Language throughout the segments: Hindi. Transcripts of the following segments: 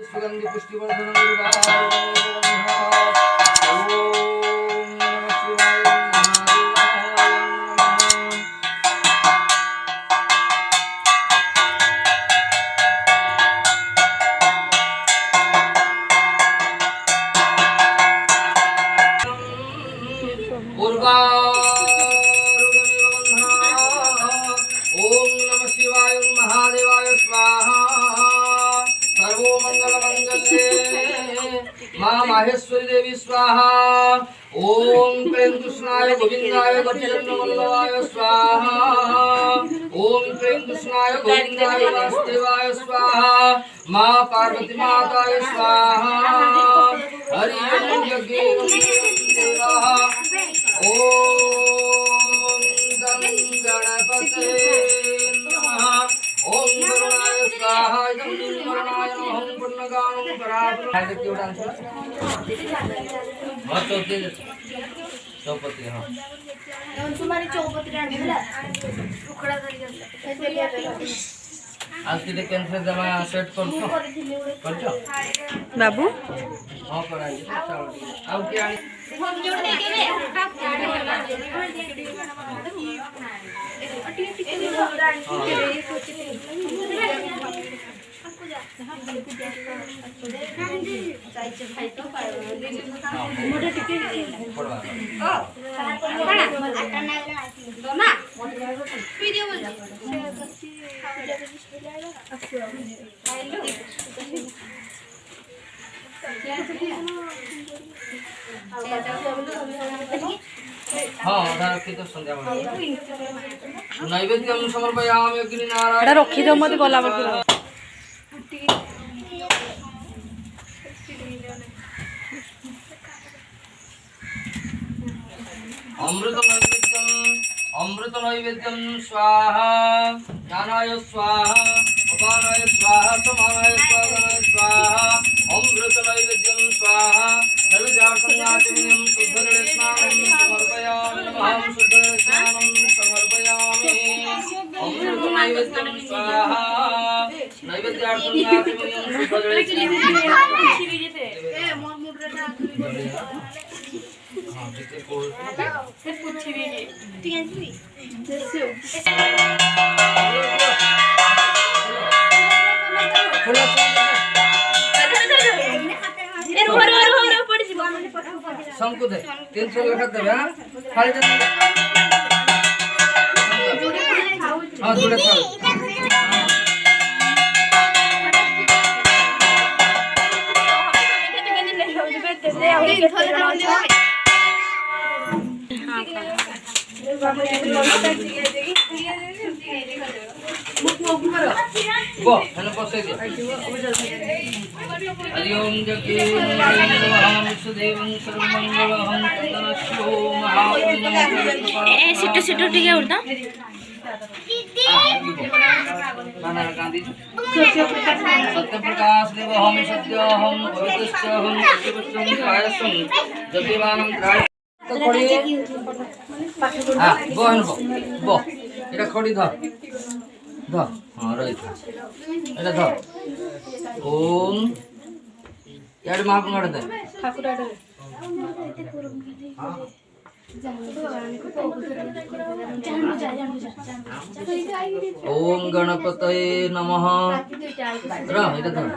सुगंधि पुष्टिवर्धनं गुरुवायुर्वन्धा। ओम नमः शिवाय महादेवाय स्वाहा। सर्वो मंगल मंगले मां माहेश्वरी देवी स्वाहा। ओम प्रेम कृष्णाय गोविंदाय गोपीजनवल्लभाय स्वाहा। ओम प्रेम कृष्णाय गोविंदाय वासुदेवाय स्वाहा। मां पार्वती माताय स्वाहा। हरि ओम यज्ञ देवः। ओम गणपते नमः। ओम गरुणाय स्वाहा। इदं गरुणाय नमः। पुण्यगानं परापरं खाइदे केउ डांस मत होते चौपती। हां तुम्हारी चौपती डांस होला टुकड़ा करी आज के कैंसर जमा सेट करछो बाबू। हां कराई आउ के आनी हम जोड़ दे के नैवेद्यं समर्पयामि अग्निनारायण। एटा रखी दो मते गला पर अमृत नैवेद्यं स्वाहा। ज्ञानाय स्वाहा। अपानाय स्वाहा। समानाय स्वाहा। अमृत नैवेद्यं स्वाहा। नैवेद्यार्थं शुद्धजलस्नानं समर्पयामि नमः। शुद्धजलस्नानं समर्पयामि। अमृत नैवेद्यं स्वाहा। नैवेद्यार्थं शुद्धजलस्नानं शंकु दे 300 लखा देबे। हां खाली दे। हां जुड़े खाओ। वो हन पसे दे। हरि ओम जगते नमः। विष्णुदेवं सर्वमंगलहं तन्नश्यो महापुण्यं। ए सिटो सिटो टिके उड़ता माना गांधी सत्य प्रकाश देवहं सत्यहं पवित्रस्यहं सत्यवत्यं त्रायसं जतिवानं त्राय तो खड़ी। हां बो हन बो एटा खड़ी धर धर। हां रही एटा धर। ओम यार महापुण्य दे ठाकुर आडे। ओम गणपतये नमः। रा इधर धर।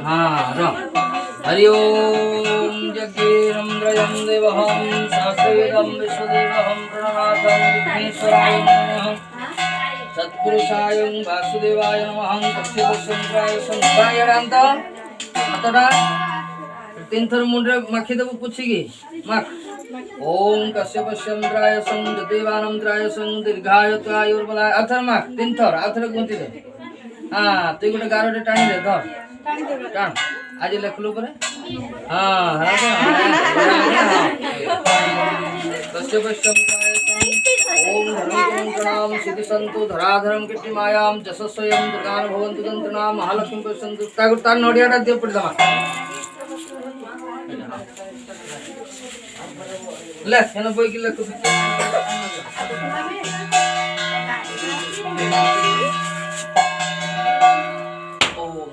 हाँ रा। हरि ओम यज्ञेन्द्रयं देवहं शास्त्रवेदं विश्वदेवहं प्रणमातं विघ्नेश्वराय नमः। सत्पुरुषाय वासुदेवाय नमः। कश्यपशंकराय संस्कारायंत मतरा 3 थर मुंडे मखी देबो पुछिगी मख। ओम कश्यपशंकराय संदेवानंतराय दीर्घायुत्वायुर्बलाय अथर मख 3 थर अथर गुंती दे। हां तू गोटे गारोटे टाणी दे धर टाण आज लेखलु परे। हां हां कश्यपशंकराय ओम धर्मं प्रणाम सिद्धि संतो धराधरम कीर्ति मायां जसस्वयं दुर्गान भवन्तु दंतना महालक्ष्मी पश्यन्तु। तागुर तार नडियाटा दियो पड़ दमा ले एना बोई कि ले तो ओम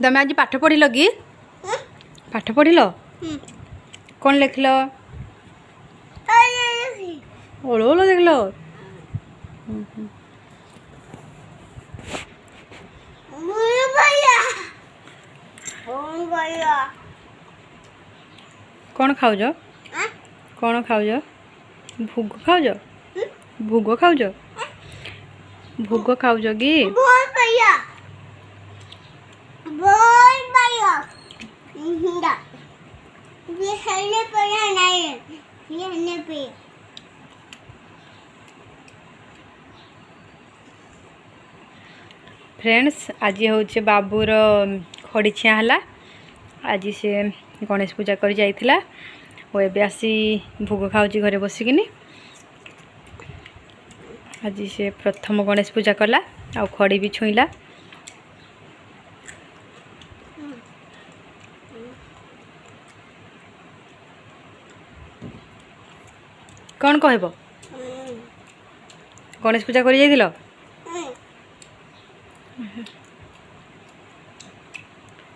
तमें आज पाठ पढ़ल कि पाठ पढ़ल कौन लिखल ओलो ओलो देखल कौन खाऊज कौन खाऊज भोग खाऊज भोग खाऊज भोग खाऊज कि फ्रेंड्स आज हूँ बाबूर खड़ीछिया है आज से गणेश पूजा कर जाइथिला वो एबे आसी भोग खाऊची घरे बसिकिनी आज से प्रथम गणेश पूजा कला आ खड़ी भी छुईला कौन कहब गणेश पूजा कर जाइथिल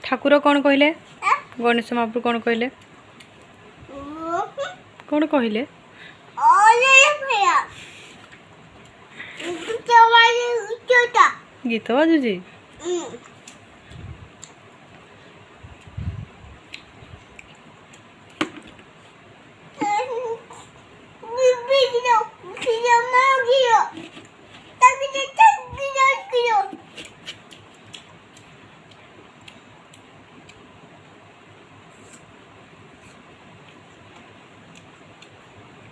ठाकुर कौन कहले गणेश महाप्रभु कौन कहले कौन कहले गीत बाजुची